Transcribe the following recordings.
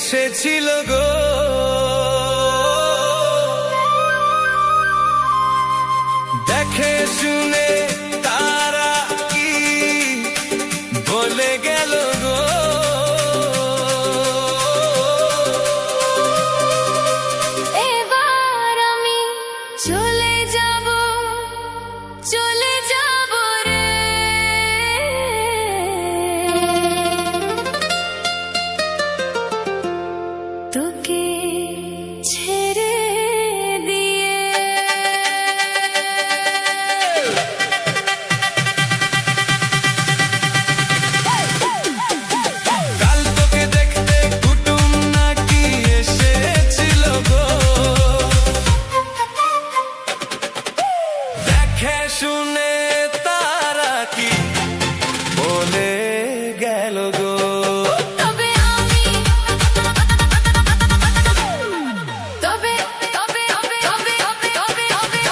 এসেছিল গো, দেখে শুনে তারা কি বলে গেল গো। এবার আমি চলে যাব, চলে যাব রে, তোকে ছেড়ে দিয়ে। কাল তোকে দেখতে কুটুম নাকি এসেছিল গো, দেখে শুনে তারা কি বলে গেল গো। তবে আমি তবে তবে তবে তবে তবে তবে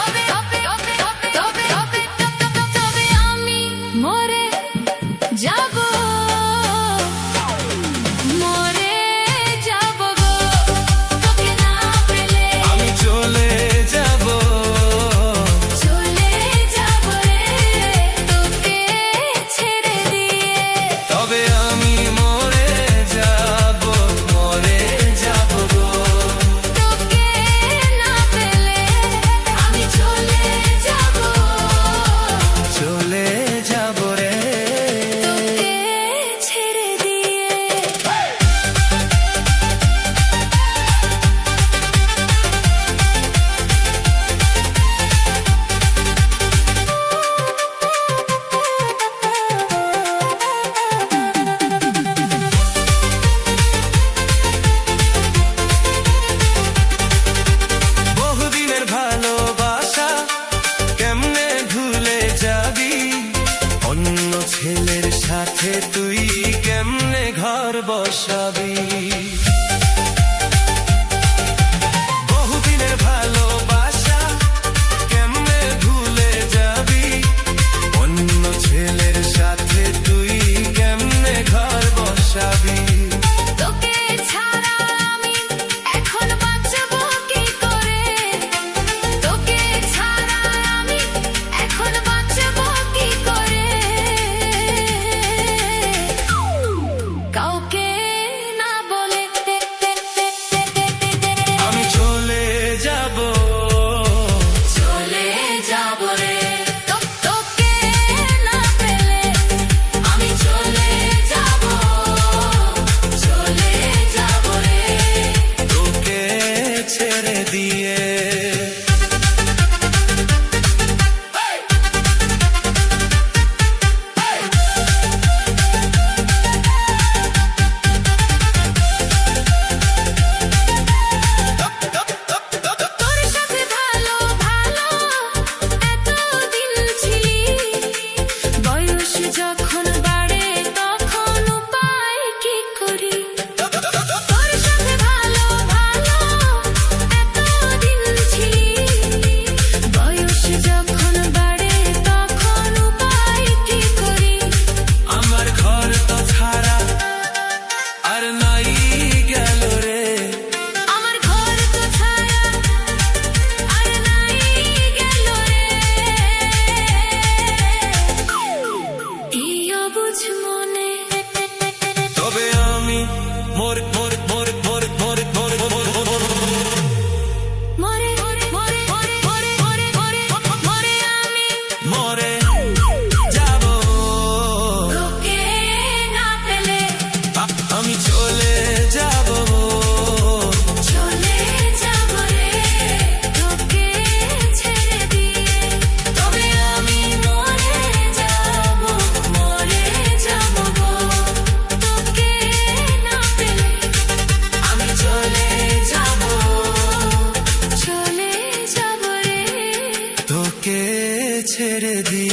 তবে তবে তবে তবে আমি মরে যাব, মরে যাব গো, তোকে না পেলে আমি চলে যাব, চলে যাব রে, তোকে ছেড়ে দিয়ে। তবে আমি মরে যাব, মরে যাব গো। তোকে না পেলে আমি চলে যাব, চলে যাব রে, তোকে ছেড়ে দিয়ে। বহুদিনের ভালোবাসা কেমনে ভুলে যাবি, অন্য ছেলের সাথে তুই কেমনে ঘর বসাবি। বহুদিনের ভালোবাসা কেমনে ভুলে যাবি, অন্য ছেলের সাথে তুই কেমনে ঘর বসাবি। তোকে ছাড়া আমি এখন বাঁচব কি করে, তোকে ছাড়া আমি এখন বাঁচব কি করে, কাউকে না বলে আমি চলে যাব, চলে যাব রে, তোকে না পেলে আমি চলে যাব, চলে যাব রে, তোকে ছেড়ে দিয়ে। তোর সাথে ভালো ভালো এতদিন ছিলি, বয়স যখন বাড়ে তখন উপায় কি করি। তোর সাথে ভালো ভালো এতদিন ছিলি, বয়স যখন বাড়ে তখন উপায় কি করি। আমার ঘর তো ছাড়া আর নাই গেল রে, আমার ঘর তো ছায়া আর নাই গেল রে, এই অবুঝ মনে তবে আমি মোর মোর মোর মোর মোর মোর মোর মরে মরে মরে মরে মরে মরে মরে আমি মরে যাব, তোকে না পেলে আমি চলে যাব, চলে যাব রে, তোকে ছেড়ে দিয়ে। তবে আমি মরে যাব, মরে যাব গো, তোকে না পেলে আমি চলে যাব, চলে যাব রে, তোকে ছেড়ে দিয়ে।